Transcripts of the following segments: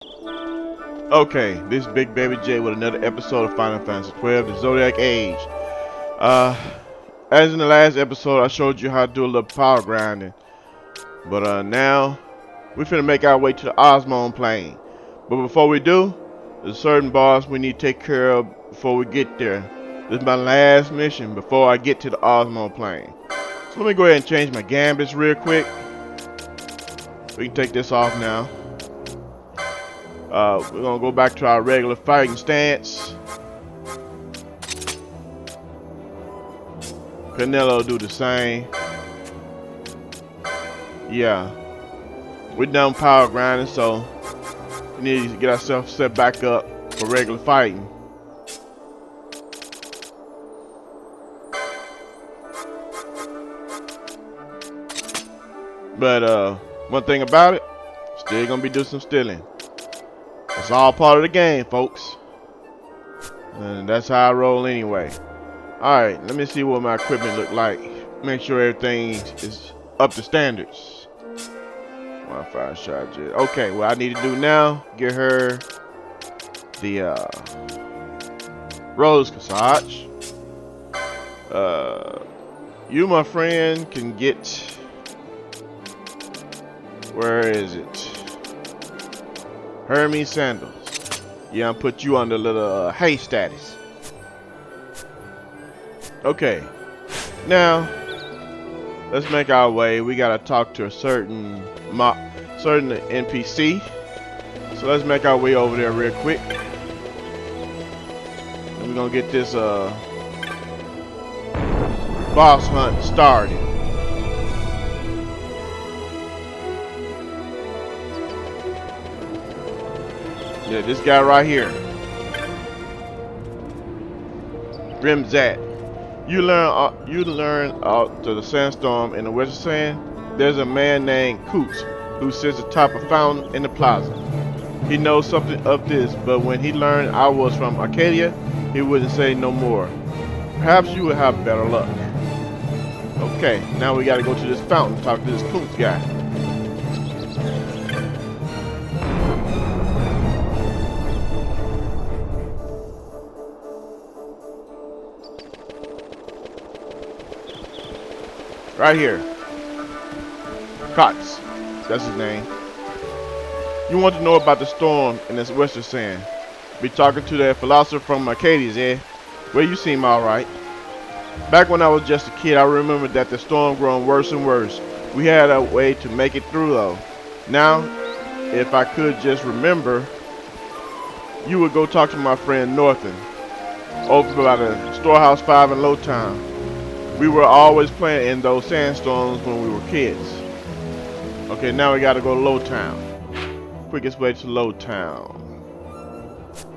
Okay, this is Big Baby J with another episode of Final Fantasy XII, the Zodiac Age. Uh, as in the last episode, I showed you how to do a little power grinding. But now, we're finna make our way to the Ozmone Plain. But before we do, there's a certain boss we need to take care of before we get there. This is my last mission before I get to the Ozmone Plain. So let me go ahead and change my gambits real quick. We can take this off now. We're gonna go back to our regular fighting stance. Canelo do the same. Yeah, we're done power grinding, so we need to get ourselves set back up for regular fighting. But one thing about it, still gonna be doing some stealing. It's all part of the game, folks. And that's how I roll anyway. Alright, let me see what my equipment look like. Make sure everything is up to standards. Wi-Fi charger. Okay, what I need to do now, get her the rose corsage. You, my friend, can get, where is it? Hermes sandals. Yeah, I'll put you on the little hay status. Okay, now let's make our way. We gotta talk to a certain NPC. So let's make our way over there real quick. And we're gonna get this boss hunt started. Yeah, this guy right here. Rimzat. You learn out to the sandstorm in the Western Sand. There's a man named Coots who sits atop a fountain in the plaza. He knows something of this, but when he learned I was from Arcadia, he wouldn't say no more. Perhaps you will have better luck. Okay, now we gotta go to this fountain, talk to this Coots guy. Right here. Cots. That's his name. You want to know about the storm in this Western Sand. Be talking to that philosopher from Arcadius, eh? Well, you seem alright. Back when I was just a kid, I remember that the storm growing worse and worse. We had a way to make it through though. Now, if I could just remember, you would go talk to my friend Northen over by the Storehouse 5 in Lowtown. We were always playing in those sandstorms when we were kids. Okay, now we gotta go to Lowtown. Quickest way to Lowtown.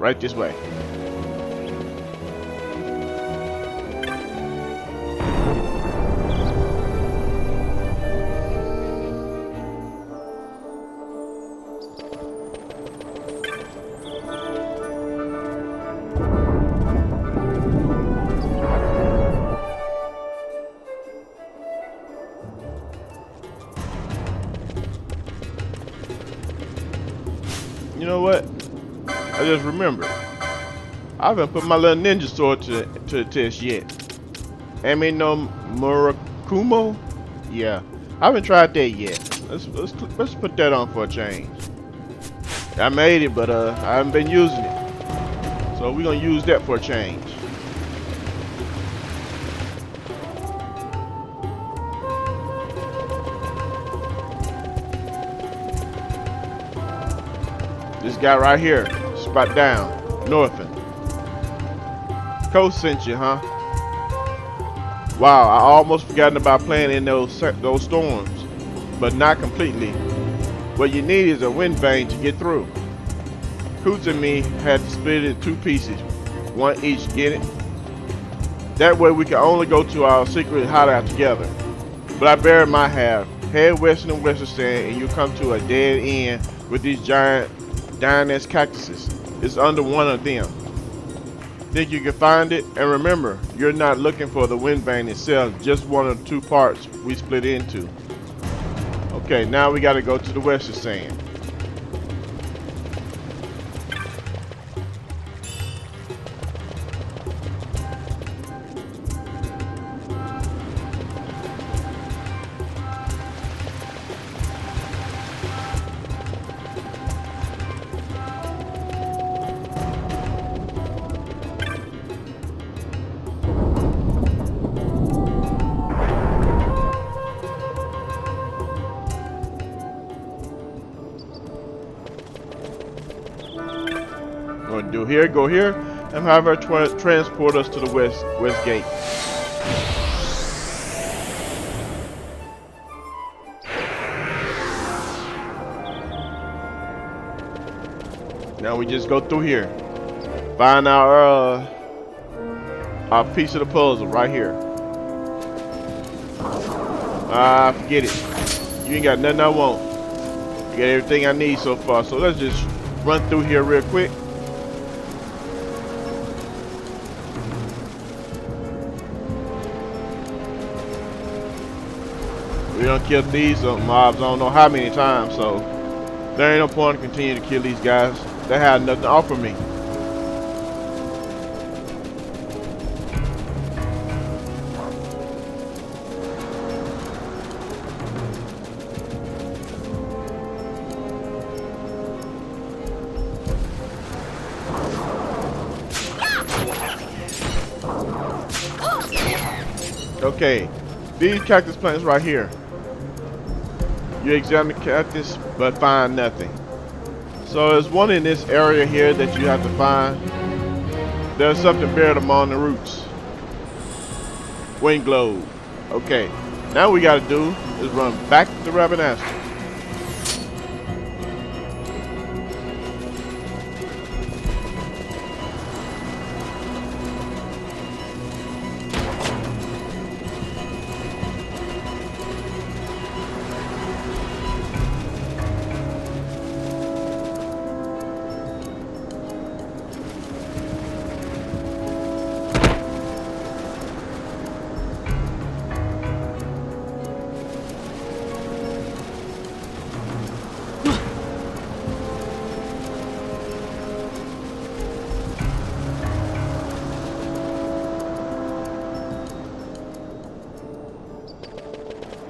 Right this way. You know what? I just remembered. I haven't put my little ninja sword to the test yet. Ame no Murakumo? Yeah, I haven't tried that yet. Let's put that on for a change. I made it, but I haven't been using it. So we're gonna use that for a change. This guy right here, spot down, Northen. Coach sent you, huh? Wow, I almost forgotten about playing in those storms, but not completely. What you need is a wind vane to get through. Coots and me had to split it in two pieces, one each, get it? That way we can only go to our secret hideout together. But I buried my half. Head west in the Western Sand and you come to a dead end with these giant Dianess cactuses. It's under one of them. Think you can find it? And remember, you're not looking for the wind vane itself, just one of the two parts we split into. Okay, now we gotta go to the Western Sand. Going to do here, go here, and have her transport us to the west gate. Now we just go through here, find our piece of the puzzle right here. Forget it. You ain't got nothing I want. You got everything I need so far. So let's just run through here real quick. We done killed these mobs I don't know how many times, so there ain't no point in continuing to kill these guys. They had nothing to offer me. Okay, these cactus plants right here. You examine the cactus, but find nothing. So there's one in this area here that you have to find. There's something buried among the roots. Wind globe. Okay, now we gotta do is run back to Rabanastre.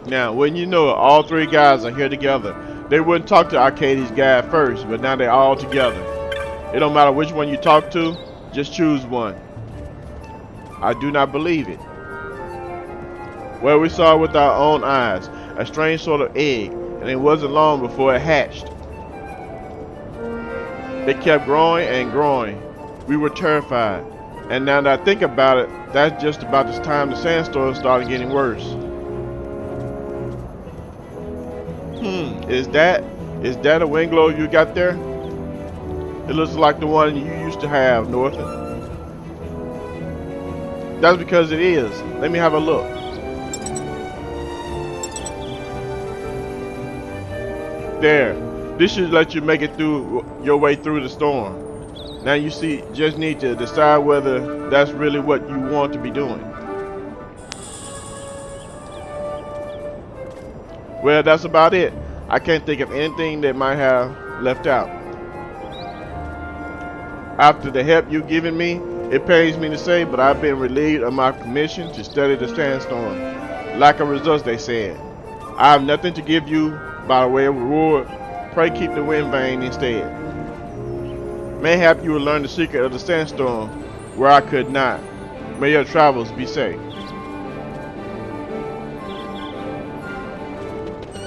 Now, when you know all three guys are here together, they wouldn't talk to Arcades guy first, but now they're all together. It don't matter which one you talk to, just choose one. I do not believe it. Well, we saw it with our own eyes, a strange sort of egg, and it wasn't long before it hatched. It kept growing and growing. We were terrified, and now that I think about it, that's just about this time the sandstorm started getting worse. Is that a wind globe you got there? It looks like the one you used to have, Northen. That's because it is. Let me have a look. There. This should let you make it through your way through the storm. Now you see, just need to decide whether that's really what you want to be doing. Well, that's about it. I can't think of anything that might have left out. After the help you've given me, it pains me to say, but I've been relieved of my commission to study the sandstorm. Lack of results, they said. I have nothing to give you by way of reward. Pray keep the wind vane instead. Mayhap you will learn the secret of the sandstorm where I could not. May your travels be safe.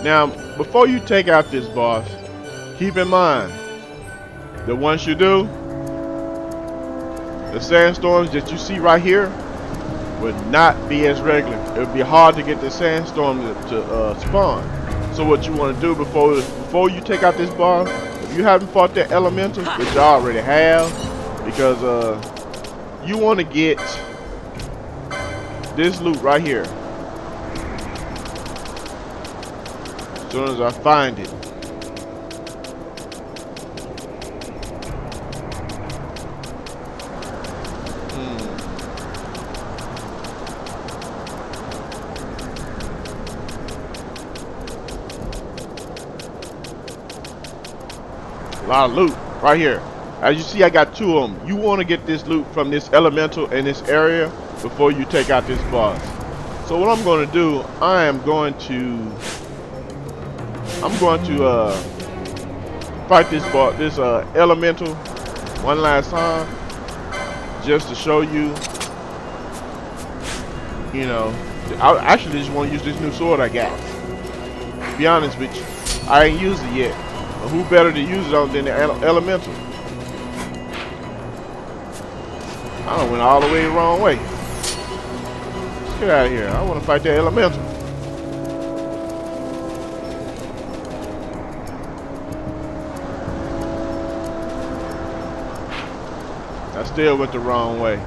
Now, before you take out this boss, keep in mind that once you do, the sandstorms that you see right here would not be as regular. It would be hard to get the sandstorm to spawn. So what you want to do before you take out this boss, if you haven't fought that elemental, which you already have, because you want to get this loot right here. As soon as I find it. A lot of loot right here. As you see, I got two of them. You want to get this loot from this elemental in this area before you take out this boss. So what I'm going to do, I'm going to fight this boss, this elemental one last time, just to show you. You know, I actually just want to use this new sword I got. To be honest with you, I ain't used it yet. Who better to use it on than the elemental? I done went all the way the wrong way. Let's get out of here. I want to fight that elemental. I still went the wrong way.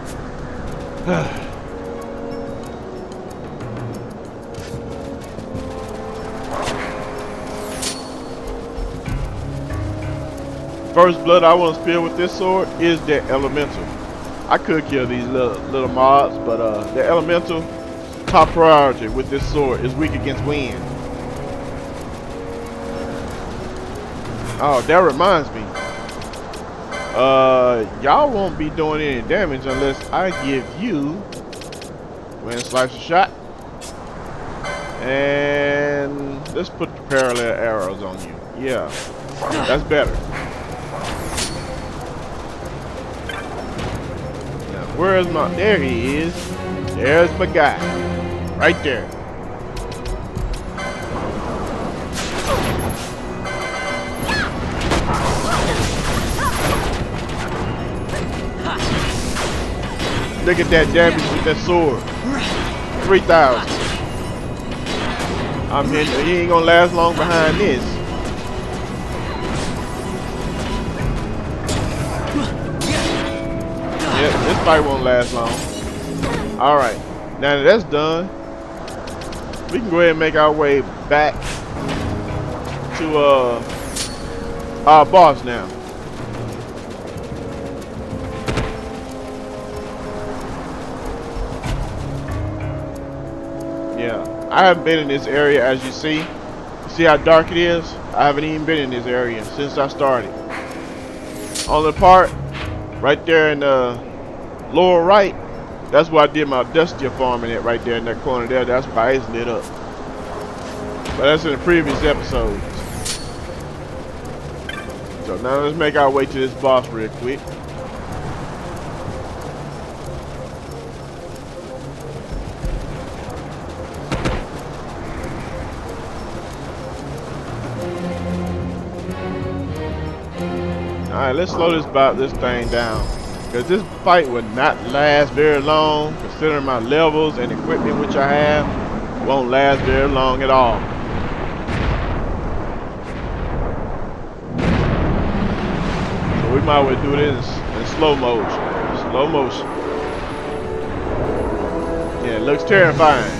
First blood I want to spill with this sword is that elemental. I could kill these little mobs, but the elemental top priority with this sword is weak against wind. Oh, that reminds me. Y'all won't be doing any damage unless I give you wind slicer shot. And let's put the parallel arrows on you. Yeah, that's better. Now, where is my? There he is. There's my guy, right there. Look at that damage with that sword. 3,000. I mean, he ain't gonna last long behind this. Yep, this fight won't last long. Alright, now that that's done, we can go ahead and make our way back to our boss now. Yeah, I haven't been in this area, as you see. See how dark it is? I haven't even been in this area since I started. On the part right there in the lower right, that's where I did my dusty farming at, right there in that corner there. That's why it's lit up. But that's in the previous episodes. So now let's make our way to this boss real quick. Alright, let's slow this thing down. Because this fight will not last very long. Considering my levels and equipment which I have, won't last very long at all. So we might as well do this in slow motion. Slow motion. Yeah, it looks terrifying.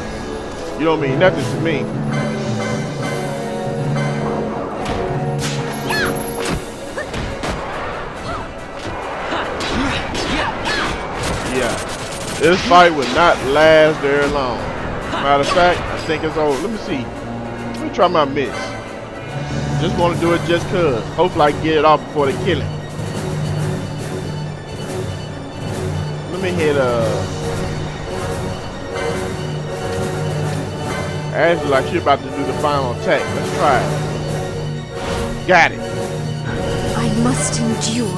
You don't mean nothing to me. This fight would not last very long. Matter of fact, I think it's over. Let me see. Let me try my miss. Just want to do it just cause. Hopefully I can get it off before they kill him. Let me hit actually, like she's about to do the final attack. Let's try it. Got it. I must endure.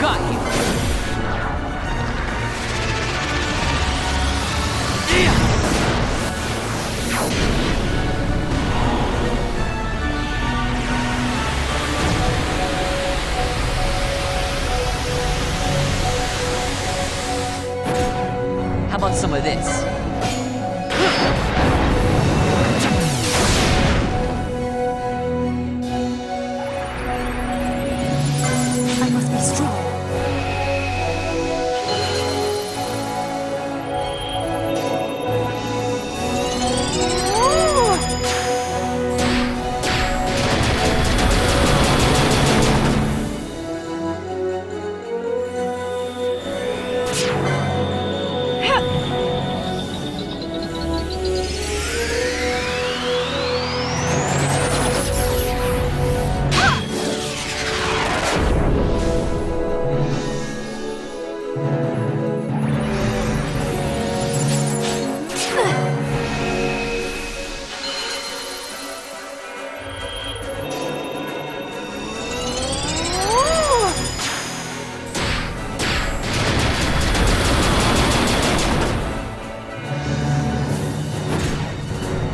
Got you. How about some of this? I must be strong.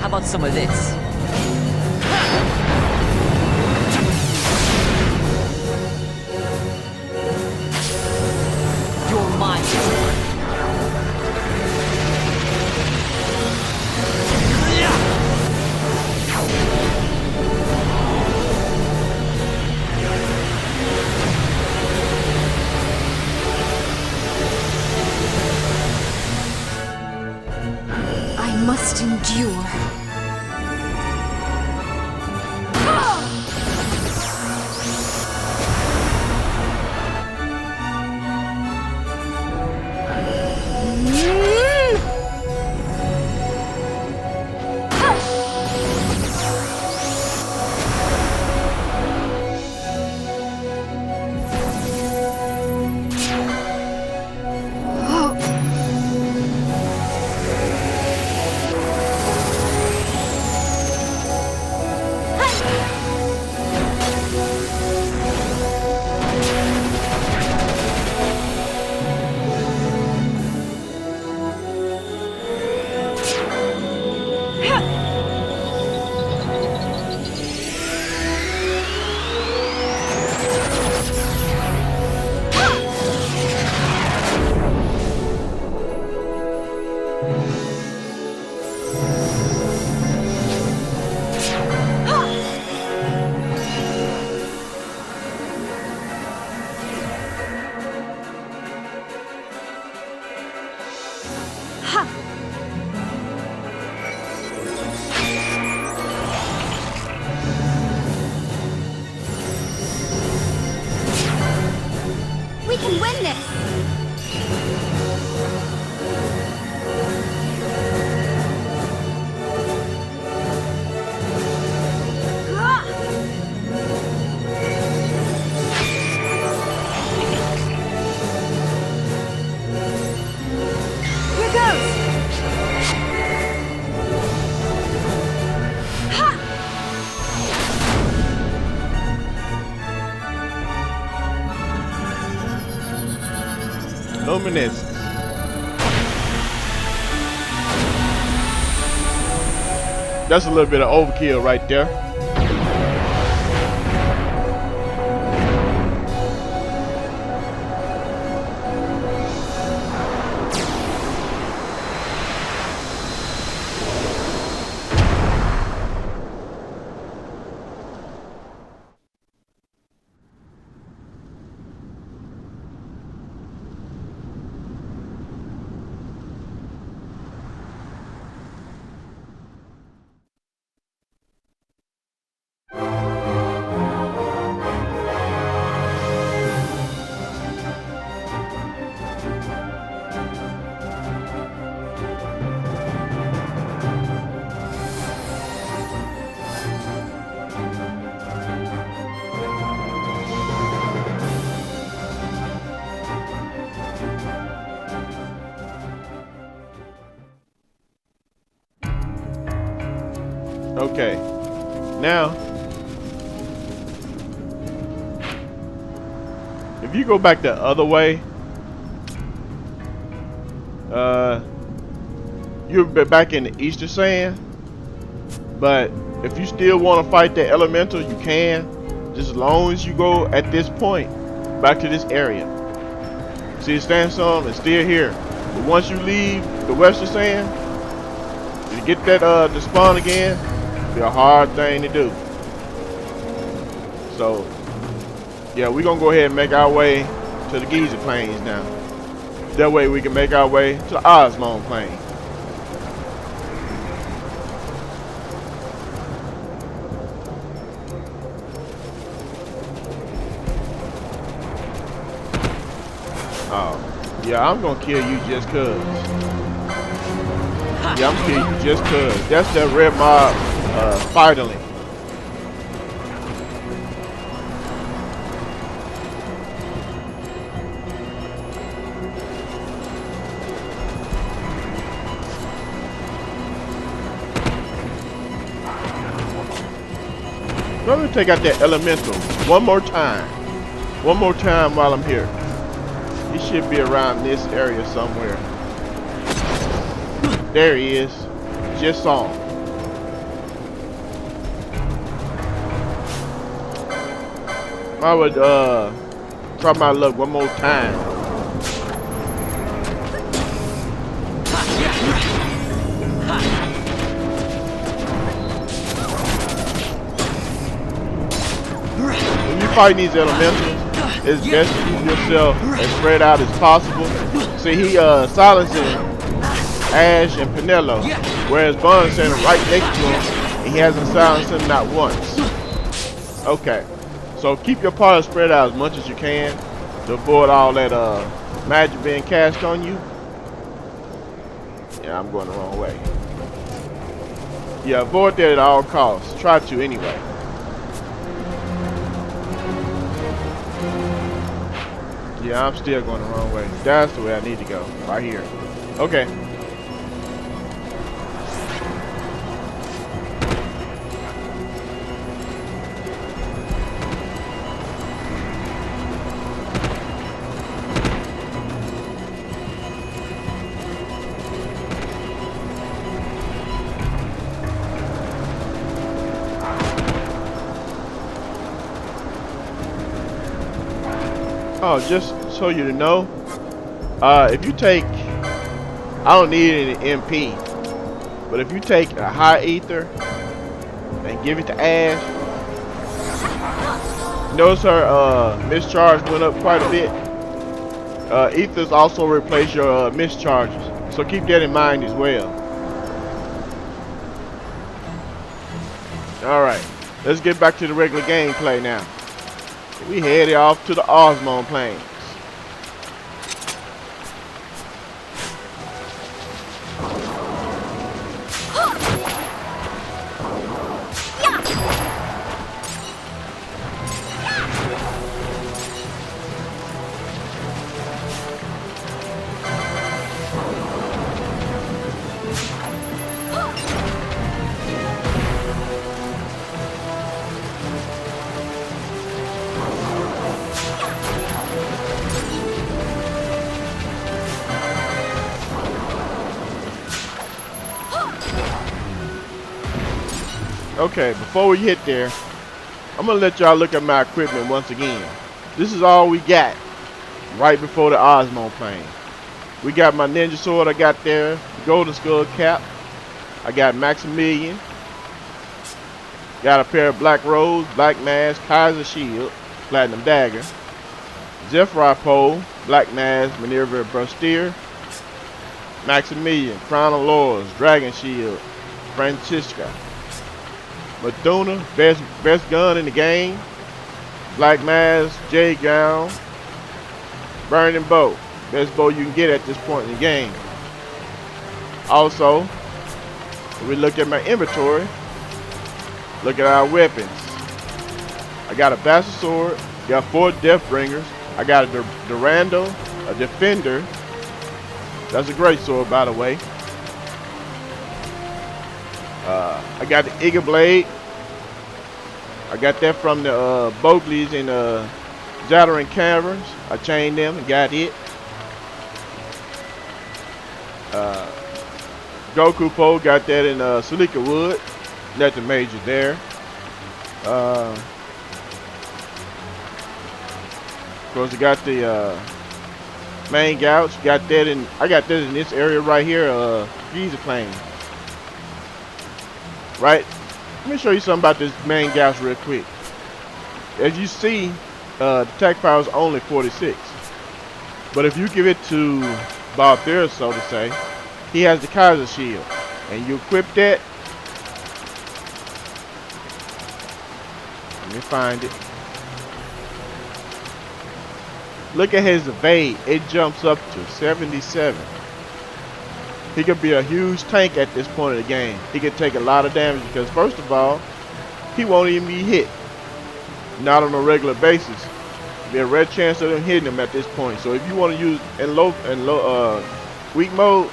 about some of this? You're mine. I must endure. We can win this! Here goes! Luminous. That's a little bit of overkill right there. Okay, now if you go back the other way, you're back in the Eastern Sand. But if you still want to fight the elemental, you can, just as long as you go at this point back to this area. See, the sandstorm is still here, but once you leave the Western Sand, to get that to spawn again, be a hard thing to do. So yeah, we're gonna go ahead and make our way to the Giza Plains now. That way we can make our way to the Ozmone Plain. Oh, yeah, I'm gonna kill you just cause. Yeah, I'm gonna kill you just cause. That's that red mob finally. Let me take out that elemental one more time. One more time while I'm here. He should be around this area somewhere. There he is. Just saw him. I would try my luck one more time. When you fight these elementals, it's best to keep yourself as spread out as possible. See, he silencing Ash and Penelo, whereas Bond's standing right next to him, and he hasn't silenced him not once. Okay, so keep your party spread out as much as you can to avoid all that magic being cast on you. Yeah, I'm going the wrong way. Yeah, avoid that at all costs. Try to anyway. Yeah, I'm still going the wrong way. That's the way I need to go. Right here. Okay. Oh, just so you to know, if you take, I don't need any MP, but if you take a high ether and give it to Ash, notice her mischarge went up quite a bit. Ethers also replace your mischarges, so keep that in mind as well. Alright, let's get back to the regular gameplay now. We headed off to the Ozmone Plain. Okay, before we hit there, I'm gonna let y'all look at my equipment once again. This is all we got right before the Ozmone Plain. We got my ninja sword I got there, the golden skull cap. I got Maximilian. Got a pair of black robes, black mask, Kaiser shield, platinum dagger. Zephyr pole, black mask, Minerva bustier. Maximilian, crown of laurels, dragon shield, Francisca. Madonna, best gun in the game. Black mask, jade gown, burning bow, best bow you can get at this point in the game. Also, if we look at my inventory, look at our weapons. I got a bastard sword, got 4 Deathbringers. I got a Durando, a Defender. That's a great sword, by the way. I got the Eagle Blade. I got that from the Bogleys in Jahara Caverns. I chained them and got it. Goku pole, got that in Silica wood. Nothing major there. Of course, I got the main gouge. Got that in. I got that in this area right here. XII Plain. Right. Let me show you something about this main gouge real quick. As you see, the attack power is only 46. But if you give it to Balthera, so to say, he has the Kaiser shield, and you equip that. Let me find it. Look at his evade. It jumps up to 77. He could be a huge tank at this point of the game. He could take a lot of damage because, first of all, he won't even be hit. Not on a regular basis. There'll be a red chance of them hitting him at this point. So if you want to use in weak mode,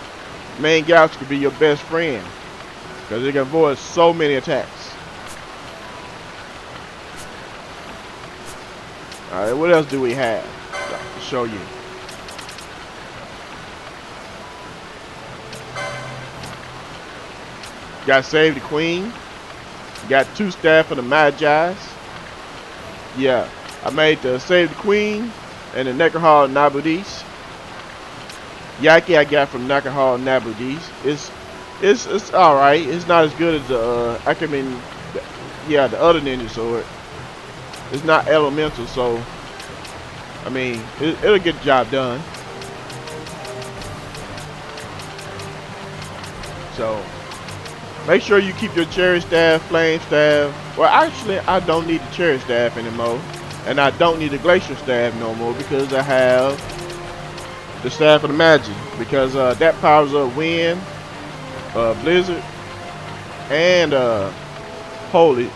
main gouge could be your best friend because it can avoid so many attacks. All right, what else do we have to show you? Got Save the Queen. Got 2 staff for the Magi's. Yeah, I made the Save the Queen and the Nekahal Nabudis. Yaki I got from Nekahal Nabudis. It's alright. It's not as good as the the other ninja sword. It's not elemental, so I mean it'll get the job done. So make sure you keep your cherry staff, flame staff. Well, actually, I don't need the cherry staff anymore, and I don't need the glacier staff no more because I have the staff of the magic. Because that powers up wind, blizzard, and holy.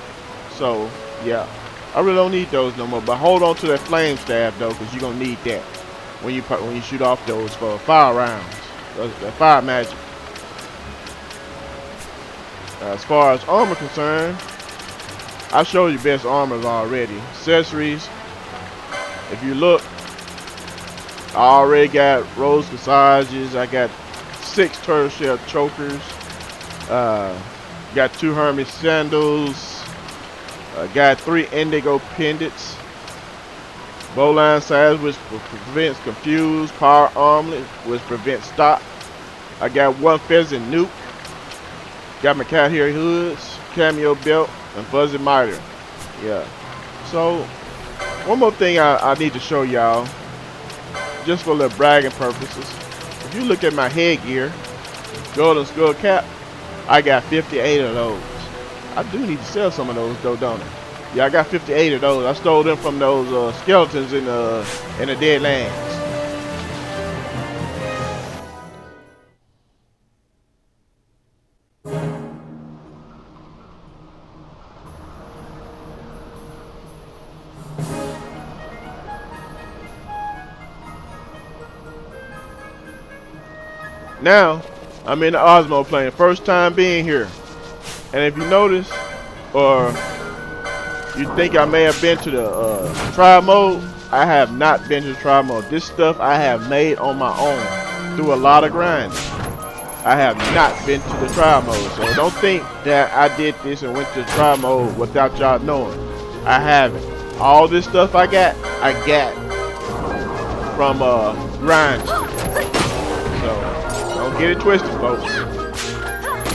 So yeah, I really don't need those no more. But hold on to that flame staff though, because you're gonna need that when you shoot off those for fire rounds. That fire magic. As far as armor concerned, I showed you best armors already. Accessories, if you look, I already got rose corsages. I got 6 turtle shell chokers. Got 2 hermit sandals. Got 3 indigo pendants. Bowline size, which prevents confused. Power armlet, which prevents stop. I got 1 pheasant nuke. Got my cat hair hoods, cameo belt, and fuzzy miter. Yeah. So, one more thing I need to show y'all, just for little bragging purposes. If you look at my headgear, golden skull cap, I got 58 of those. I do need to sell some of those though, don't I? Yeah, I got 58 of those. I stole them from those skeletons in the dead lands. Now, I'm in the Ozmone Plain, first time being here. And if you notice, or you think I may have been to the trial mode, I have not been to the trial mode. This stuff I have made on my own through a lot of grinding. I have not been to the trial mode, so don't think that I did this and went to the trial mode without y'all knowing. I haven't. All this stuff I got from grinding. So don't get it twisted, folks.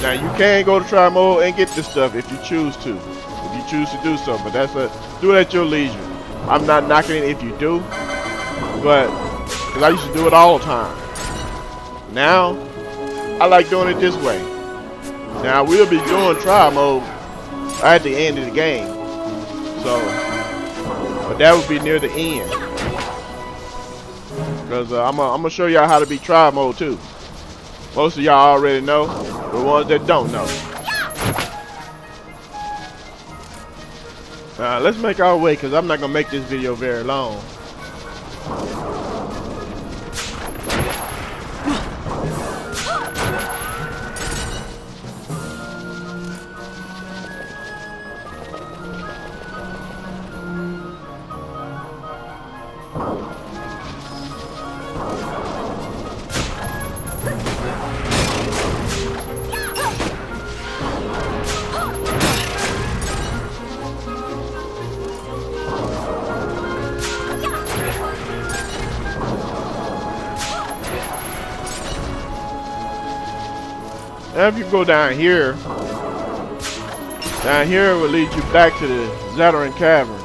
Now you can go to trial mode and get this stuff if you choose to. If you choose to do so, but do it at your leisure. I'm not knocking it if you do, but because I used to do it all the time. Now I like doing it this way. Now we'll be doing trial mode at the end of the game. So, but that would be near the end. Because I'm gonna show y'all how to be trial mode too. Most of y'all already know. The ones that don't know. Let's make our way, because I'm not gonna make this video very long. Now if you go down here will lead you back to the Zodiac caverns.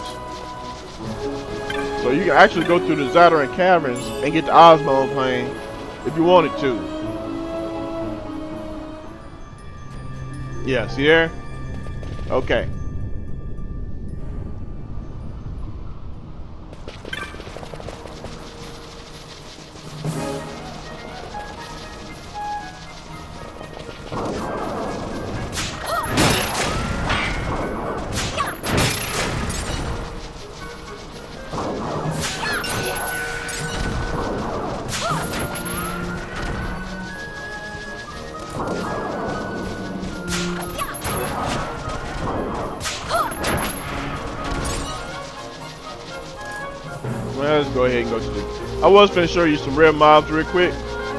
So you can actually go through the Zodiac caverns and get the Ozmone Plain if you wanted to. Yeah, see there? Okay. Well, let's go ahead and go to the... I was going to show you some rare mobs real quick,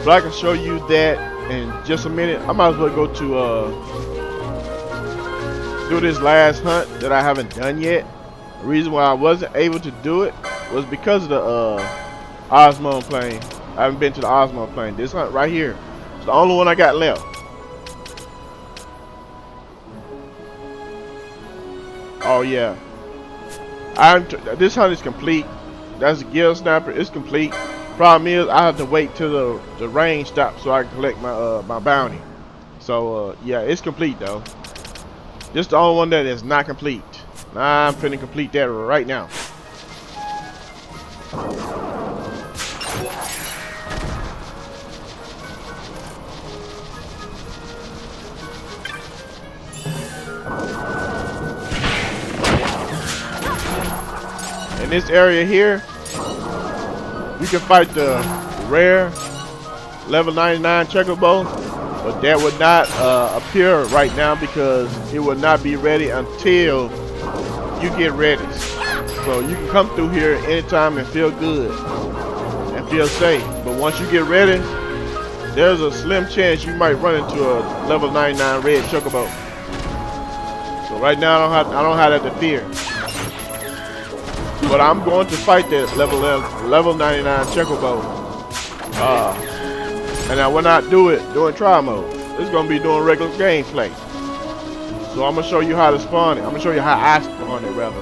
but I can show you that in just a minute. I might as well go to do this last hunt that I haven't done yet. The reason why I wasn't able to do it was because of the Ozmone Plain. I haven't been to the Ozmone Plain. This hunt right here is the only one I got left. Oh yeah. This hunt is complete. That's a gill snapper. It's complete. Problem is, I have to wait till the rain stops so I can collect my my bounty. So yeah, it's complete though. This is the only one that is not complete. I'm finna complete that right now. In this area here, you can fight the rare level 99 checkerbow, but that would not appear right now because it will not be ready until you get ready. So you can come through here anytime and feel good and feel safe. But once you get ready, there's a slim chance you might run into a level 99 red chocobo. So right now I don't have that to fear. But I'm going to fight that level 99 chocobo. And I will not do it during trial mode. It's gonna be doing regular gameplay. So I'm gonna show you how to spawn it. I'm gonna show you how I spawn it rather.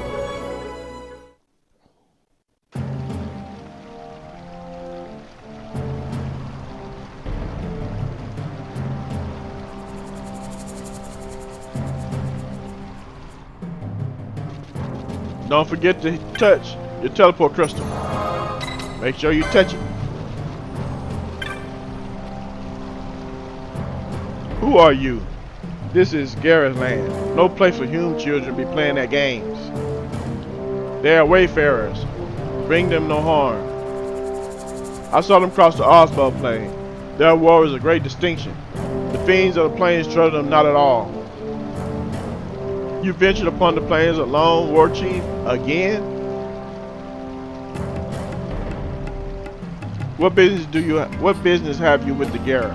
Don't forget to touch your teleport crystal. Make sure you touch it. Who are you? This is Garif's land. No place for human children to be playing their games. They are wayfarers. Bring them no harm. I saw them cross the Ozmone Plain. Their war is a great distinction. The fiends of the plains trouble them not at all. You ventured upon the plains alone, war chief, again? What business have you with the Garif?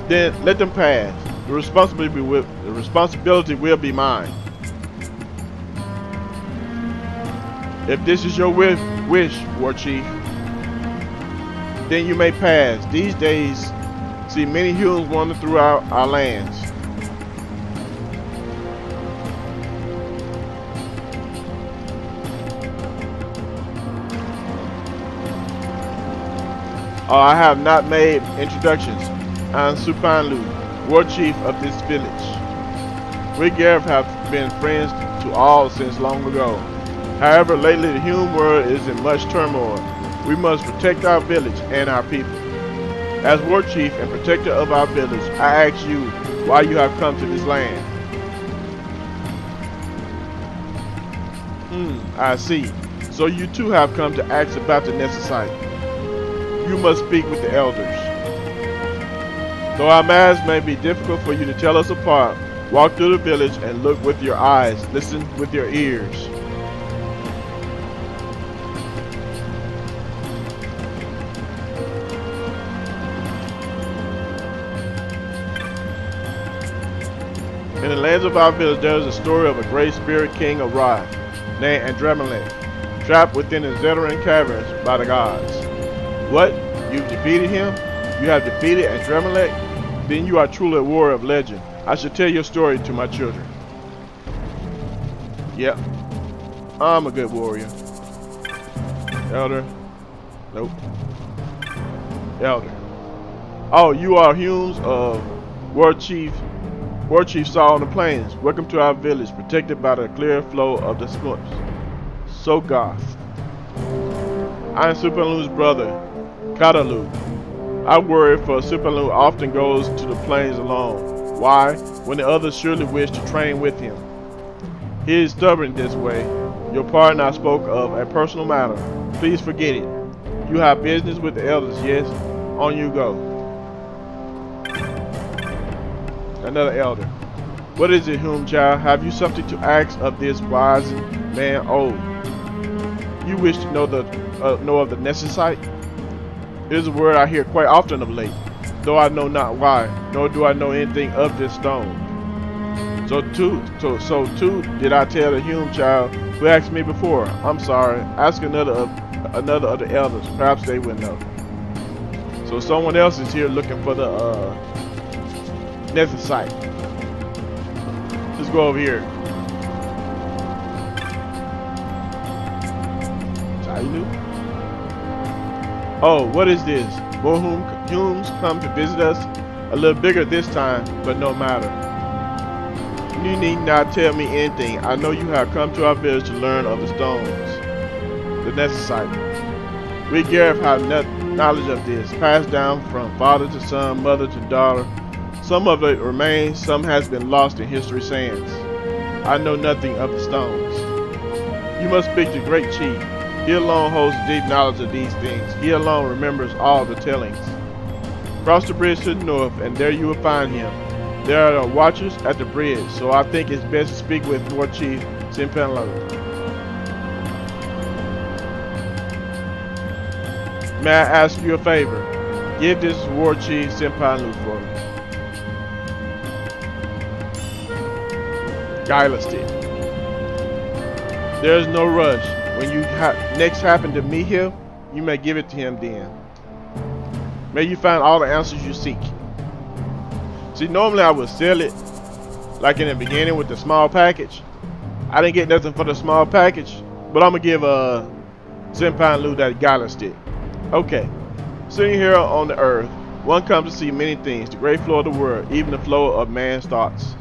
Then let them pass. The responsibility will be mine. If this is your wish, war chief, then you may pass. These days, see many humans wander throughout our lands. I have not made introductions. I am Supanlu, war chief of this village. We Garif have been friends to all since long ago. However, lately the human world is in much turmoil. We must protect our village and our people. As war chief and protector of our village, I ask you why you have come to this land. I see. So you too have come to ask about the XII. You must speak with the elders. Though our maths may be difficult for you to tell us apart, walk through the village and look with your eyes, listen with your ears. In the lands of our village, there is a story of a great spirit king of Ra, named Andromeda, trapped within the Zodiac caverns by the gods. What? You've defeated him? You have defeated Andromeda? Then you are truly a warrior of legend. I should tell your story to my children. Yep. I'm a good warrior. Elder. Nope. Elder. Oh, you are Humes of War Chief saw on the plains. Welcome to our village, protected by the clear flow of the swamps. So goth. I am Supanlu's brother, Kadalu. Our warrior for Supanlu often goes to the plains alone. Why? When the others surely wish to train with him. He is stubborn this way. Your partner I spoke of a personal matter. Please forget it. You have business with the elders, yes? On you go. Another elder. What is it, Hume child? Have you something to ask of this wise man? Oh, you wish to know of the XII? It is a word I hear quite often of late, though I know not why, nor do I know anything of this stone. So too did I tell the human child who asked me before. I'm sorry. Ask another of the elders. Perhaps they would know. So someone else is here looking for the Netherite. Let's go over here. Oh, what is this? More humans come to visit us? A little bigger this time, but no matter. You need not tell me anything. I know you have come to our village to learn of the stones. The Netherite. We Garif have knowledge of this, passed down from father to son, mother to daughter. Some of it remains, some has been lost in history's sands. I know nothing of the stones. You must speak to Great Chief. He alone holds deep knowledge of these things. He alone remembers all the tellings. Cross the bridge to the north, and there you will find him. There are watchers at the bridge, so I think it's best to speak with War Chief Enkelados. May I ask you a favor? Give this War Chief Enkelados for me. Guilelessly. There is no rush. When you next happen to meet him, you may give it to him then. May you find all the answers you seek. See, normally I would sell it, like in the beginning with the small package. I didn't get nothing for the small package, but I'm gonna give Enkelados that guidance stick. Okay, sitting here on the earth, one comes to see many things, the great flow of the world, even the flow of man's thoughts.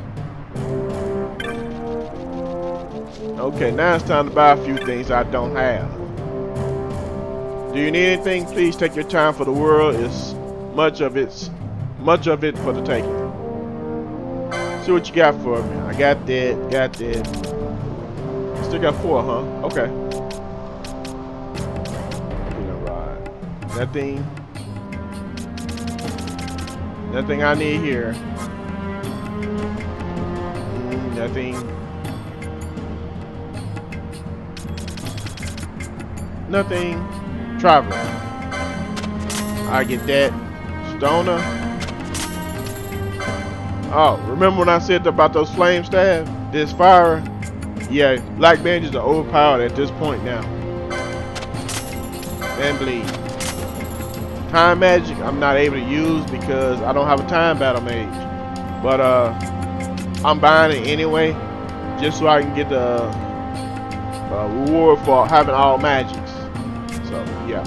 Okay, now it's time to buy a few things I don't have. Do you need anything? Please take your time, for the world is much of it for the taking. See what you got for me. I got that. Still got 4, huh? Okay. Alright. Nothing I need here. Nothing. Traveler. I get that. Stoner. Oh, remember when I said about those flame staff? This fire? Yeah, black bandits are overpowered at this point now. And bleed. Time magic I'm not able to use because I don't have a time battle mage. But I'm buying it anyway, just so I can get the reward for having all magics. So yeah.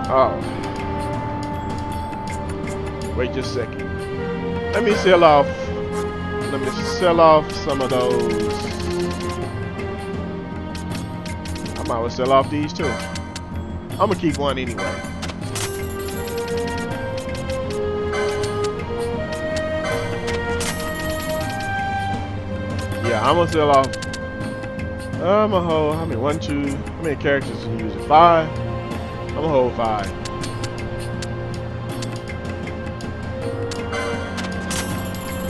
Oh. Wait just a second. Let me sell off some of those. I might well sell off these too. I'm gonna keep one anyway. Yeah, I'm gonna sell off. I'm gonna hold, how many? 1, 2, how many characters can you use it? 5? I'm gonna hold 5.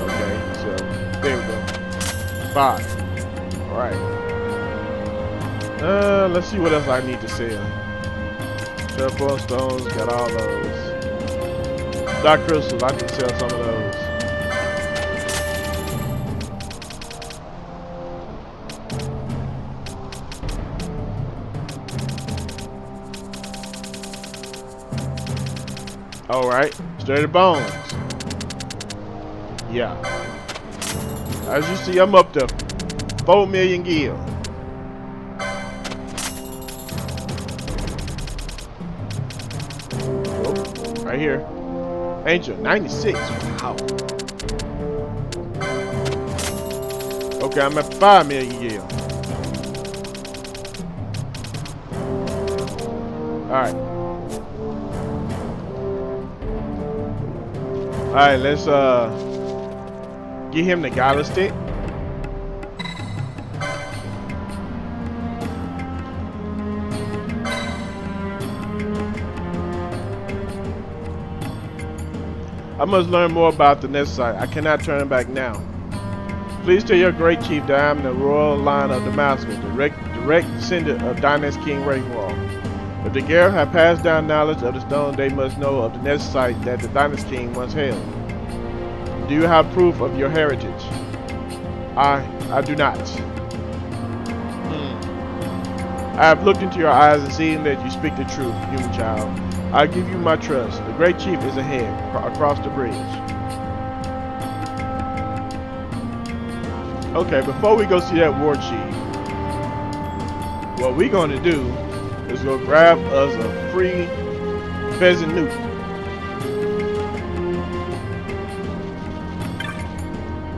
Okay, so there we go. 5. Alright. Let's see what else I need to sell. Purple stones, got all those. Dark crystals, I can sell some of those. Alright, sturdy bones. Yeah. As you see, I'm up to 4 million gil. Oh, right here. Angel, 96. Wow. Okay, I'm at 5 million gil. Alright. Alright, let's get him the gala stick. I must learn more about the Netherite. I cannot turn back now. Please tell your great chief that I am the royal line of Damascus, direct descendant of Dynasty King Rainwall. If the Garif have passed down knowledge of the stone, they must know of the Netherite that the Dynasty King once held. Do you have proof of your heritage? I do not. I have looked into your eyes and seen that you speak the truth, human child. I give you my trust. The great chief is ahead, across the bridge. Okay, before we go see that war chief, what we're going to do is go grab us a free pheasant newt.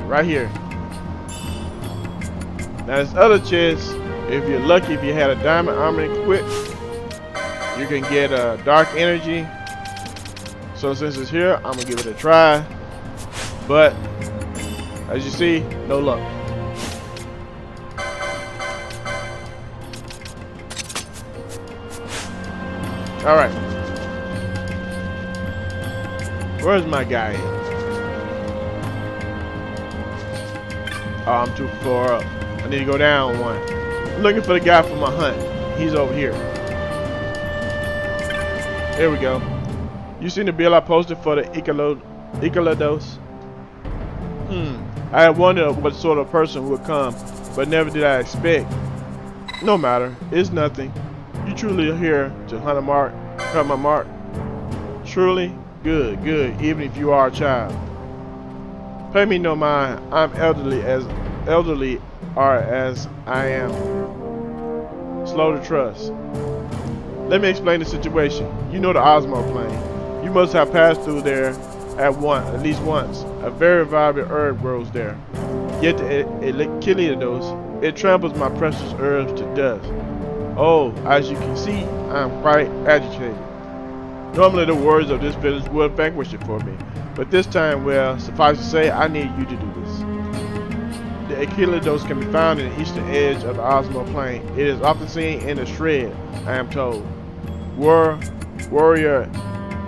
Right here. Now this other chest, if you're lucky, if you had a diamond armor equipped, you can get a dark energy. So since it's here, I'm gonna give it a try. But as you see, no luck. All right. Where's my guy at? Oh, I'm too far up. I need to go down one. I'm looking for the guy for my hunt. He's over here. There we go. You seen the bill I posted for the Enkelados? I had wondered what sort of person would come, but never did I expect. No matter. It's nothing. You truly are here to hunt my mark. Truly? Good, good, even if you are a child. Pay me no mind. I'm elderly as I am. Slow to trust. Let me explain the situation. You know the Ozmone Plain. You must have passed through there at least once. A very vibrant herb grows there. Yet the Enkelados, it tramples my precious herbs to dust. Oh, as you can see, I am quite agitated. Normally the words of this village would vanquish it for me. But this time, well, suffice to say, I need you to do this. The Enkelados can be found in the eastern edge of the Ozmone Plain. It is often seen in a shred, I am told. Warrior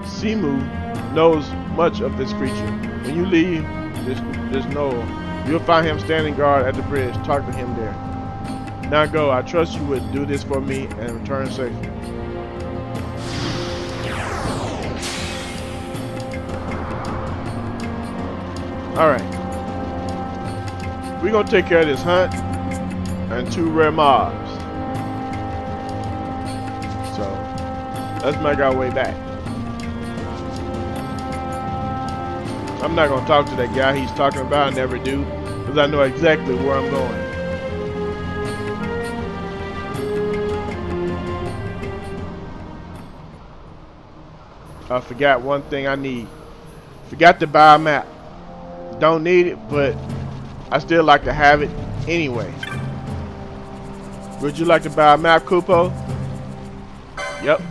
Simu knows much of this creature. When you leave this knoll, you'll find him standing guard at the bridge. Talk to him there. Now go. I trust you would do this for me and return safely. Alright. We're going to take care of this hunt and 2 rare mobs. So, let's make our way back. I'm not going to talk to that guy he's talking about. I never do. Because I know exactly where I'm going. I forgot one thing I need. Forgot to buy a map. Don't need it, but I still like to have it anyway. Would you like to buy a map, Kupo? Yep.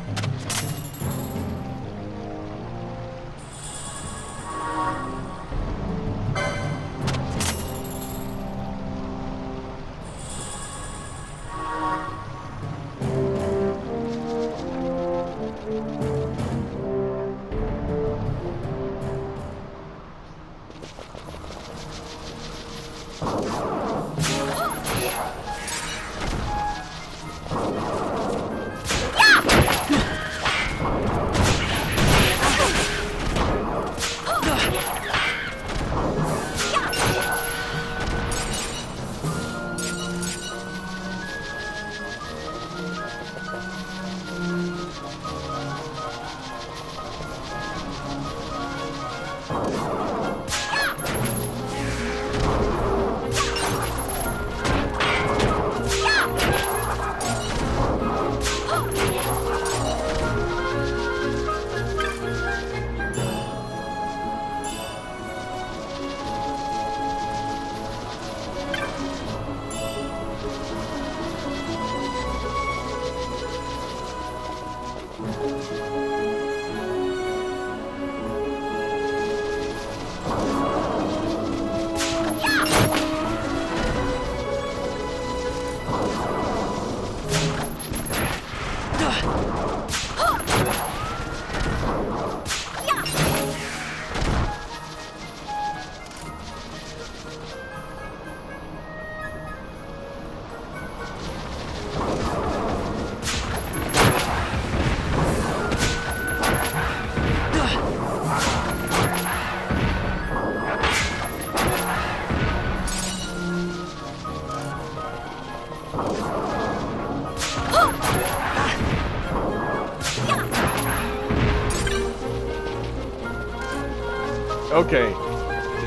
Okay.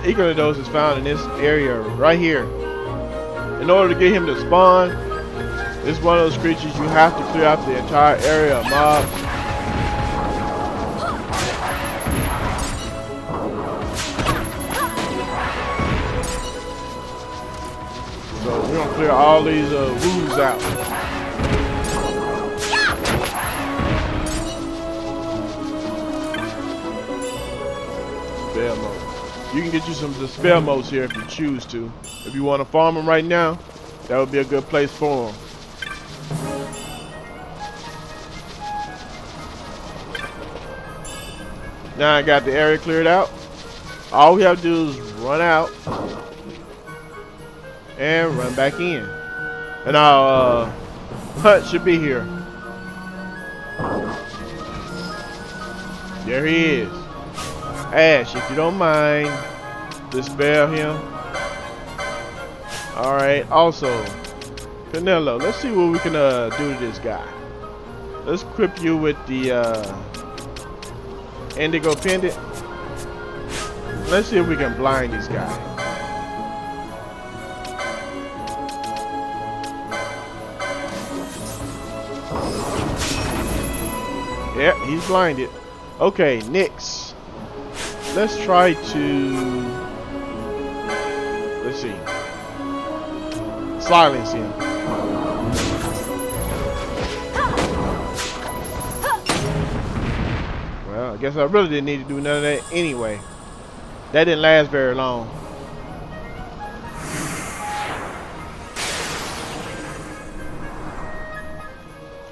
The Enkelados is found in this area right here. In order to get him to spawn, it's one of those creatures you have to clear out the entire area of mobs. So we're gonna clear all these woos out. Spell mode. You can get you some spell modes here if you choose to. If you want to farm them right now, that would be a good place for them. Now I got the area cleared out. All we have to do is run out and run back in. And our hunt should be here. There he is. Ash, if you don't mind, dispel him. Alright, also, Canelo, let's see what we can do to this guy. Let's equip you with the Indigo Pendant. Let's see if we can blind this guy. Yep, he's blinded. Okay, next. Let's try to, let's see, silence him. Well, I guess I really didn't need to do none of that anyway. That didn't last very long.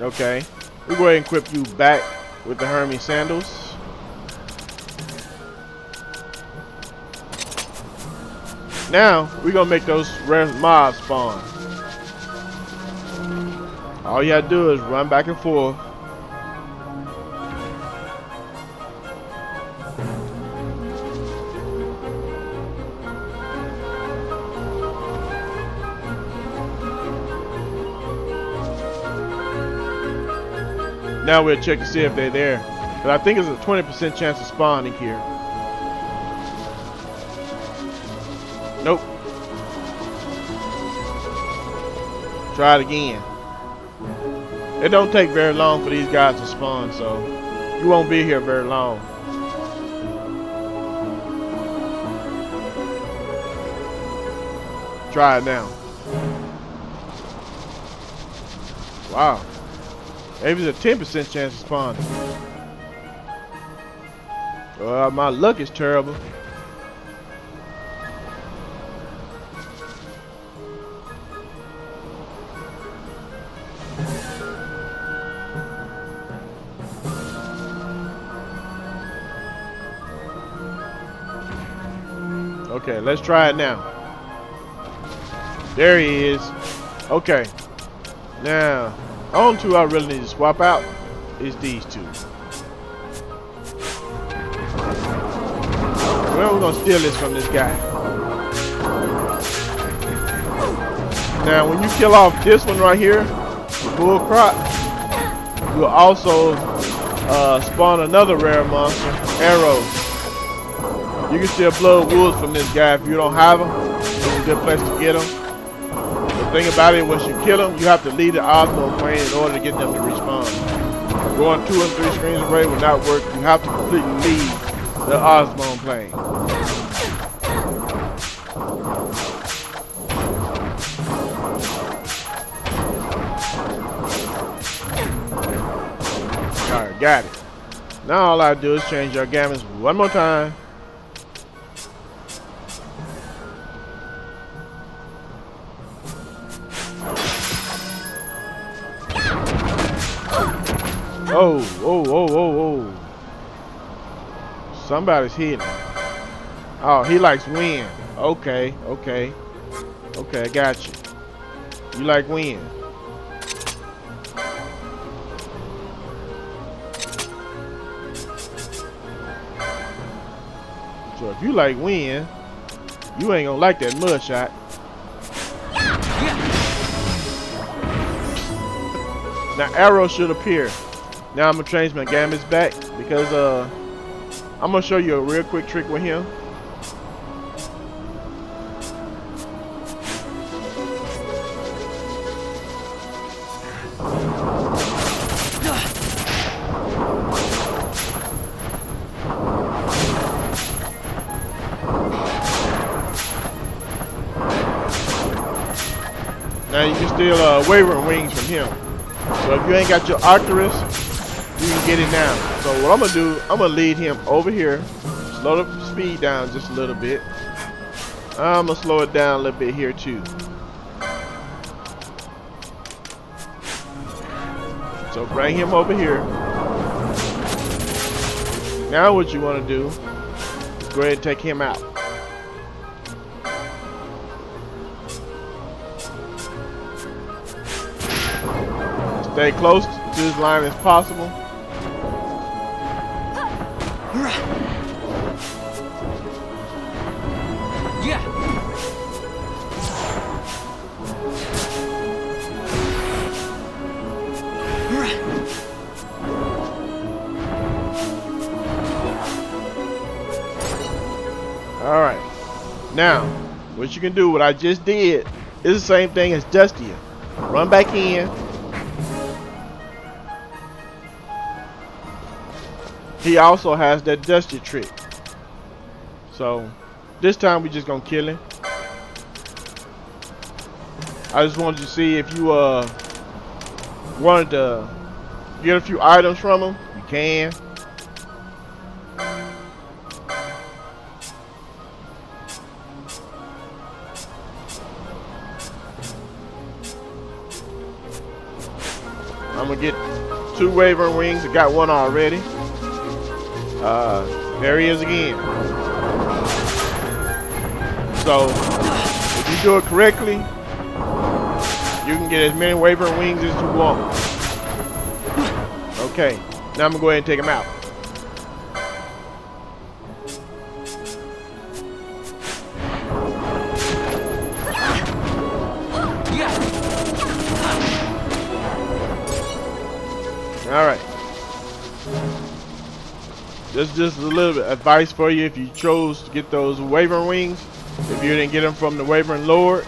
Okay, we'll go ahead and equip you back with the Hermes sandals. Now we're gonna make those rare mobs spawn. All you gotta do is run back and forth. Now we'll check to see if they're there. But I think it's a 20% chance of spawning here. Nope. Try it again. It don't take very long for these guys to spawn, so you won't be here very long. Try it now. Wow. Maybe it's a 10% chance of spawning. Well, my luck is terrible. Okay, let's try it now. There he is. Okay. Now, on two I really need to swap out is these two. Well, we're gonna steal this from this guy. Now, when you kill off this one right here, the Bull Croc, you'll also spawn another rare monster, Aeros. You can still blow wolves from this guy if you don't have them. It's a good place to get them. The thing about it, once you kill them, you have to leave the Ozmone Plain in order to get them to respawn. Going 2 and 3 screens away will not work. You have to completely leave the Ozmone Plain. Alright, got it. Now all I do is change our gamuts one more time. Oh, oh, oh, oh, oh. Somebody's hitting. Oh, he likes wind. Okay, okay. Okay, I got you. You like wind. So if you like wind, you ain't gonna like that mud shot. Now Aeros should appear. Now I'm gonna change my gamuts back because I'm gonna show you a real quick trick with him. Now you can steal wavering wings from him. So if you ain't got your Arcturus, you can get it now. So what I'm gonna do, I'm gonna lead him over here, slow the speed down just a little bit. I'm gonna slow it down a little bit here too. So bring him over here. Now what you wanna do is go ahead and take him out. Stay close to this line as possible. Yeah. All right. Now, what you can do, what I just did, is the same thing as Dusty. Run back in. He also has that Dusty trick. So this time we just gonna kill him. I just wanted to see if you wanted to get a few items from him. You can. I'm gonna get 2 wavering wings. I got one already. There he is again. So if you do it correctly, you can get as many wavering wings as you want. Okay, now I'm gonna go ahead and take him out. All right. That's just a little bit of advice for you if you chose to get those wavering wings. If you didn't get them from the Wavering Lord.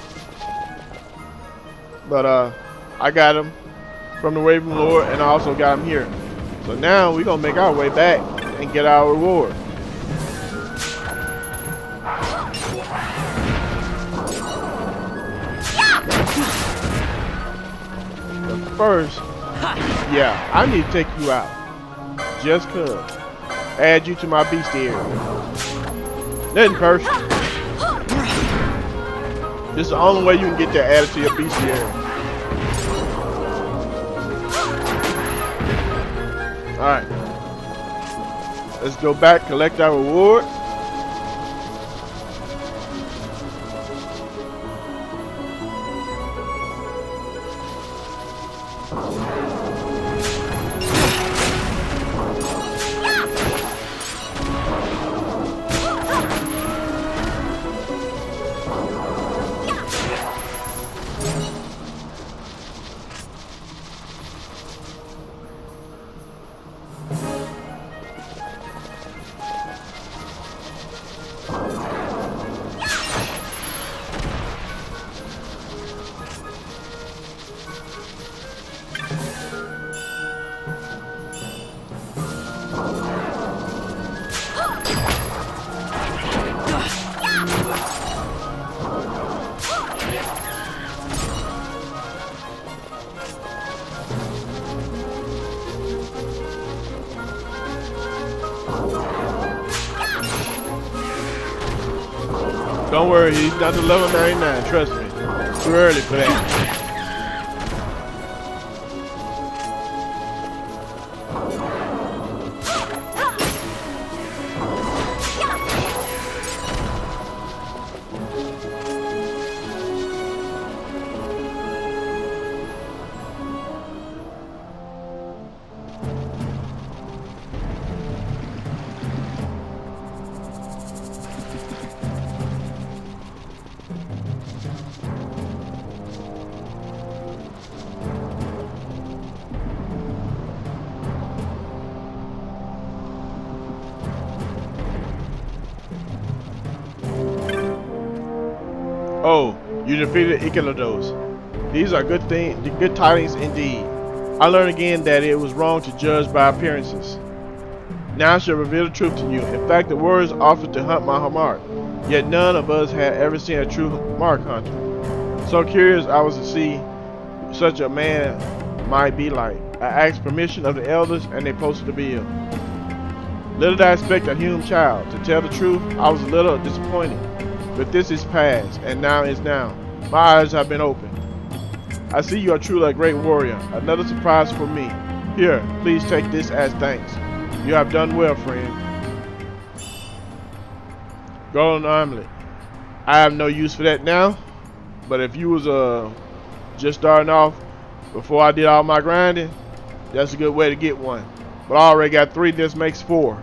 But I got them from the Wavering Lord, and I also got them here. So now we're gonna make our way back and get our reward. But first, yeah, I need to take you out. Just cause. Add you to my bestiary. Nothing personal. This is the only way you can get that added to your bestiary. Alright. Let's go back, collect our reward. Don't worry, he's not to level 99, trust me. It's too early for that. Oh, you defeated Enkelados. These are good tidings indeed. I learned again that it was wrong to judge by appearances. Now I shall reveal the truth to you. In fact, the warriors offered to hunt my mark, yet none of us had ever seen a true mark hunter. So curious I was to see such a man might be like. I asked permission of the elders and they posted the bill. Little did I expect a human child. To tell the truth, I was a little disappointed. But this is past, and now is now. My eyes have been opened. I see you are truly a great warrior. Another surprise for me. Here, please take this as thanks. You have done well, friend. Golden armlet. I have no use for that now. But if you was just starting off before I did all my grinding, that's a good way to get one. But I already got 3, this makes 4.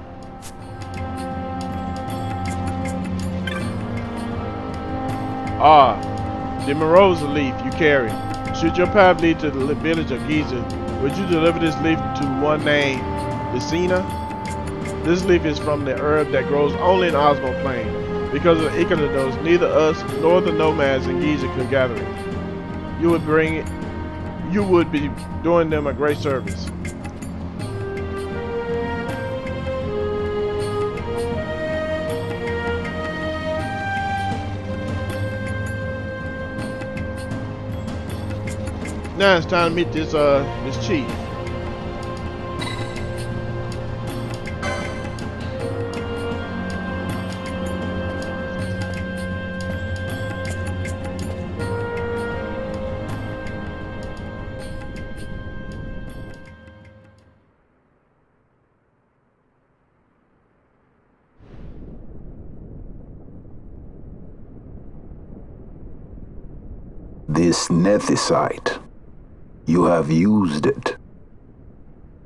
The Morosa leaf you carry. Should your path lead to the village of XII, would you deliver this leaf to one named Lucina? This leaf is from the herb that grows only in Ozmone Plain. Because of Enkelados, neither us nor the nomads in XII could gather it. You would be doing them a great service. Now it's time to meet this chief. This nethicite. You have used it.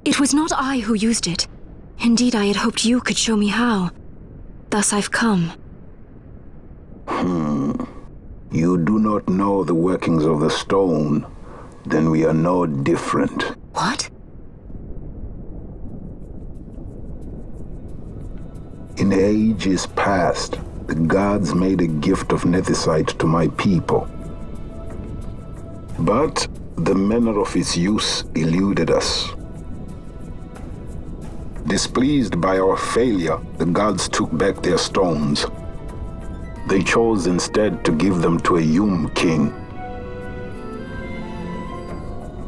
It was not I who used it. Indeed, I had hoped you could show me how. Thus I've come. You do not know the workings of the stone. Then we are no different. What? In ages past, the gods made a gift of nethicite to my people. But the manner of its use eluded us. Displeased by our failure, the gods took back their stones. They chose instead to give them to a Yum king.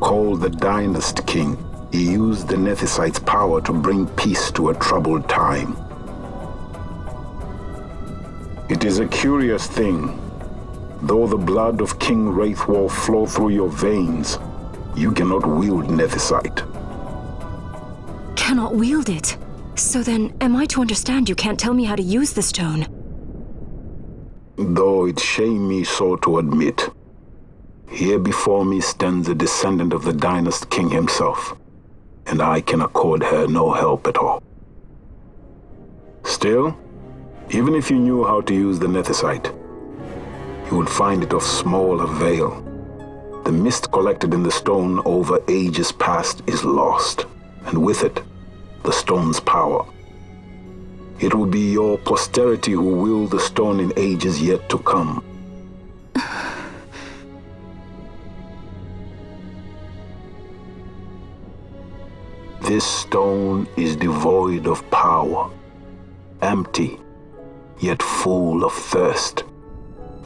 Called the Dynast King, he used the nethicite's power to bring peace to a troubled time. It is a curious thing. Though the blood of King Wraithwolf flow through your veins, you cannot wield nethicite. Cannot wield it? So then, am I to understand you can't tell me how to use the stone? Though it shame me so to admit, here before me stands a descendant of the Dynast King himself, and I can accord her no help at all. Still, even if you knew how to use the nethicite, you would find it of small avail. The mist collected in the stone over ages past is lost, and with it, the stone's power. It will be your posterity who wield the stone in ages yet to come. This stone is devoid of power, empty, yet full of thirst.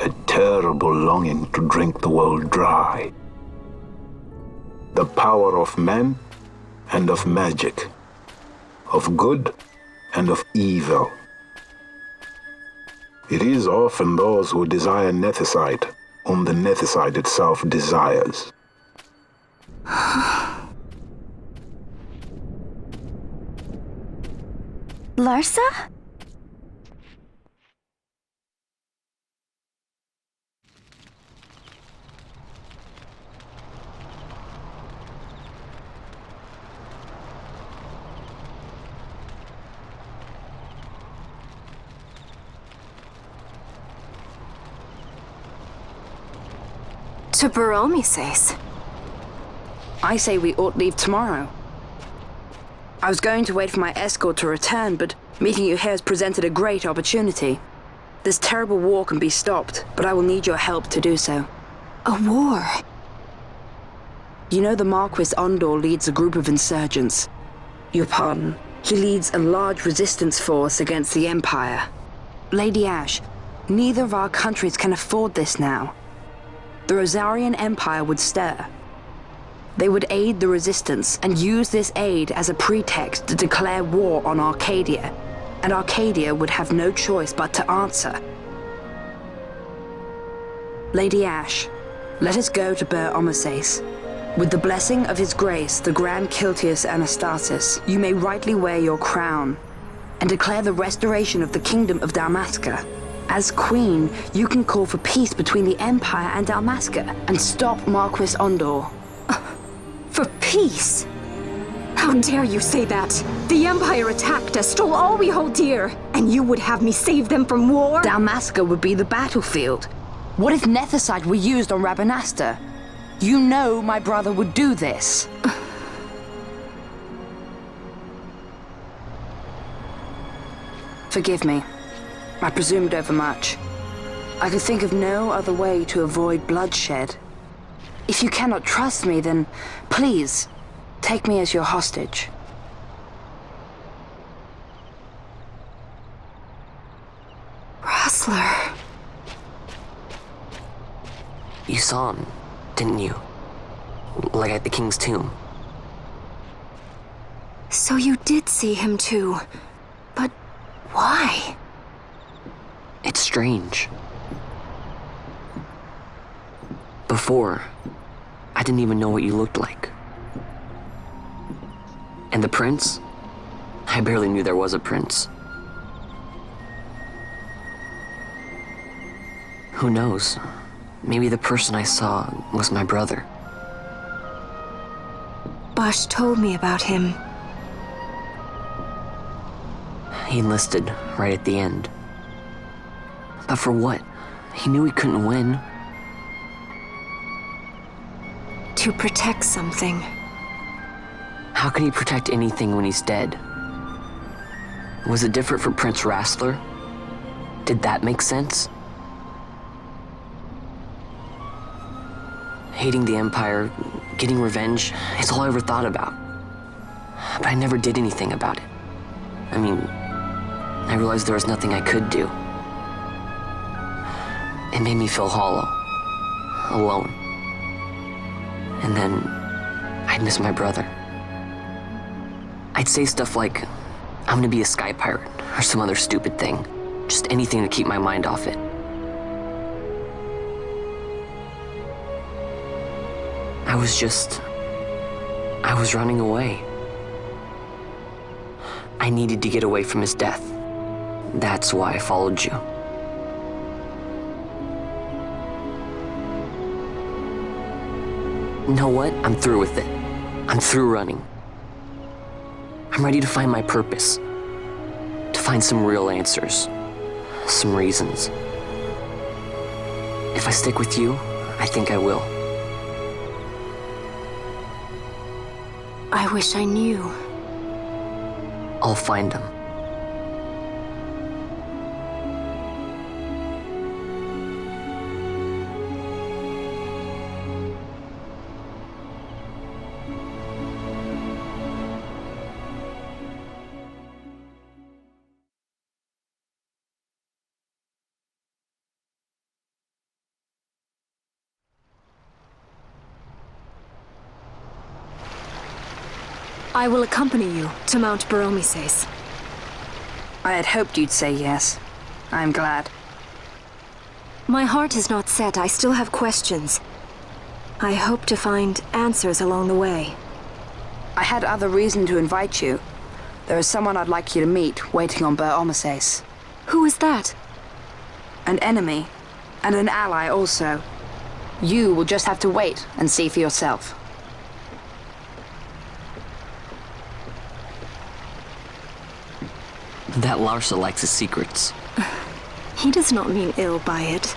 A terrible longing to drink the world dry. The power of men and of magic, of good and of evil. It is often those who desire nethicite whom the nethicite itself desires. Larsa? To Baromi says. I say we ought leave tomorrow. I was going to wait for my escort to return, but meeting you here has presented a great opportunity. This terrible war can be stopped, but I will need your help to do so. A war? You know the Marquis Ondor leads a group of insurgents. Your pardon. He leads a large resistance force against the Empire. Lady Ash, neither of our countries can afford this now. The Rosarian Empire would stir. They would aid the resistance and use this aid as a pretext to declare war on Arcadia, and Arcadia would have no choice but to answer. Lady Ash, let us go to Ber Omases. With the blessing of His Grace, the Grand Kiltius Anastasis, you may rightly wear your crown and declare the restoration of the Kingdom of Dalmasca. As Queen, you can call for peace between the Empire and Dalmasca and stop Marquis Ondor. For peace? How dare you say that? The Empire attacked us, stole all we hold dear, and you would have me save them from war? Dalmasca would be the battlefield. What if Nethicite were used on Rabanasta? You know my brother would do this. Forgive me. I presumed overmuch. I could think of no other way to avoid bloodshed. If you cannot trust me, then please, take me as your hostage. Rustler. You saw him, didn't you? Like at the King's tomb. So you did see him too. But why? It's strange. Before, I didn't even know what you looked like. And the prince? I barely knew there was a prince. Who knows? Maybe the person I saw was my brother. Bosch told me about him. He enlisted right at the end. But for what? He knew he couldn't win. To protect something. How can he protect anything when he's dead? Was it different for Prince Rastler? Did that make sense? Hating the Empire, getting revenge, it's all I ever thought about. But I never did anything about it. I mean, I realized there was nothing I could do. It made me feel hollow, alone. And then I'd miss my brother. I'd say stuff like, I'm gonna be a sky pirate, or some other stupid thing. Just anything to keep my mind off it. I was running away. I needed to get away from his death. That's why I followed you. You know what? I'm through with it. I'm through running. I'm ready to find my purpose. To find some real answers. Some reasons. If I stick with you, I think I will. I wish I knew. I'll find them. I will accompany you to Mount Baromises. I had hoped you'd say yes. I'm glad. My heart is not set. I still have questions. I hope to find answers along the way. I had other reason to invite you. There is someone I'd like you to meet waiting on Ber Omases. Who is that? An enemy, and an ally also. You will just have to wait and see for yourself. That Larsa likes his secrets. He does not mean ill by it.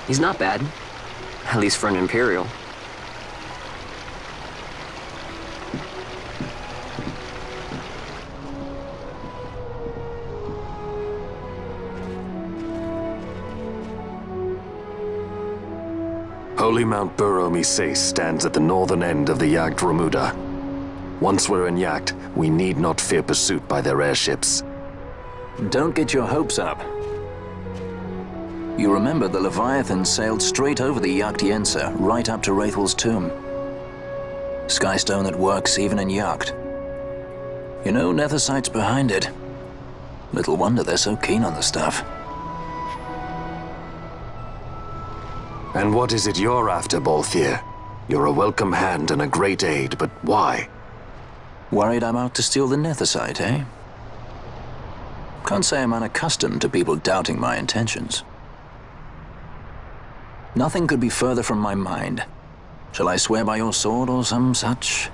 He's not bad. At least for an Imperial. Holy Mount Buro-Misase stands at the northern end of the Yacht Remuda. Once we're in Yacht, we need not fear pursuit by their airships. Don't get your hopes up. You remember the Leviathan sailed straight over the Yacht Yensa, right up to Wraithel's tomb. Skystone that works even in Yacht. You know, Nethersight's behind it. Little wonder they're so keen on the stuff. And what is it you're after, Balthier? You're a welcome hand and a great aid, but why? Worried I'm out to steal the Nethersight, eh? Can't say I'm unaccustomed to people doubting my intentions. Nothing could be further from my mind. Shall I swear by your sword or some such?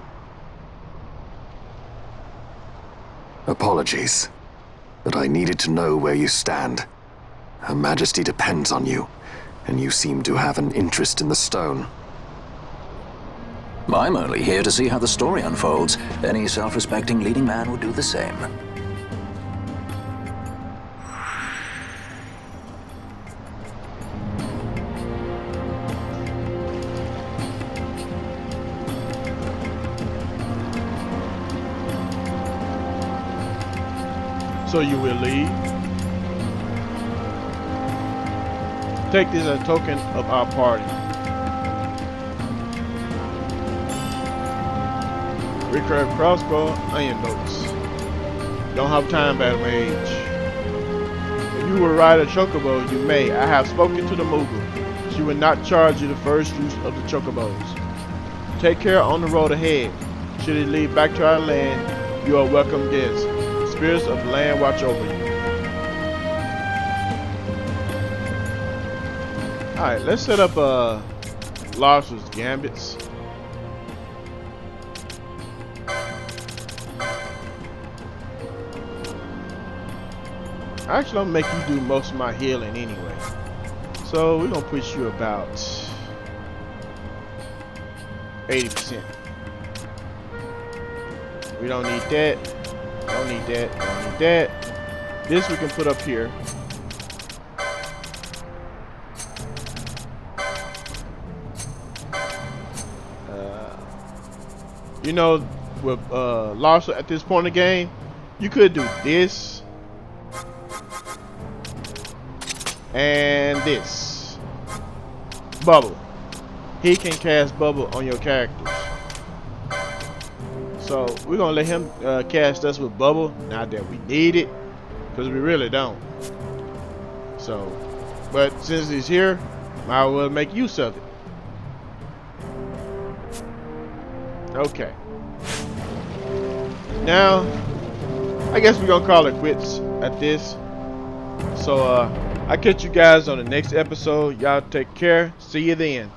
Apologies, but I needed to know where you stand. Her Majesty depends on you, and you seem to have an interest in the stone. I'm only here to see how the story unfolds. Any self-respecting leading man would do the same. So you will leave? Take this as a token of our party. Recurve crossbow, onion notes. Don't have time, battle mage. If you will ride a chocobo, you may. I have spoken to the Moogle. She will not charge you the first use of the chocobos. Take care on the road ahead. Should it lead back to our land, you are welcome guests. Spirits of the land watch over you. Alright, let's set up Lars's gambits. Actually, I'm gonna make you do most of my healing anyway. So we're gonna push you about 80%. We don't need that. Don't need that. Don't need that. This we can put up here. You know, with Lars at this point in the game, you could do this and this. Bubble. He can cast bubble on your characters. So we're gonna let him cast us with bubble. Not that we need it, because we really don't. So, but since he's here, might as well make use of it. Okay. Now, I guess we're gonna call it quits at this. So I'll catch you guys on the next episode. Y'all take care. See you then.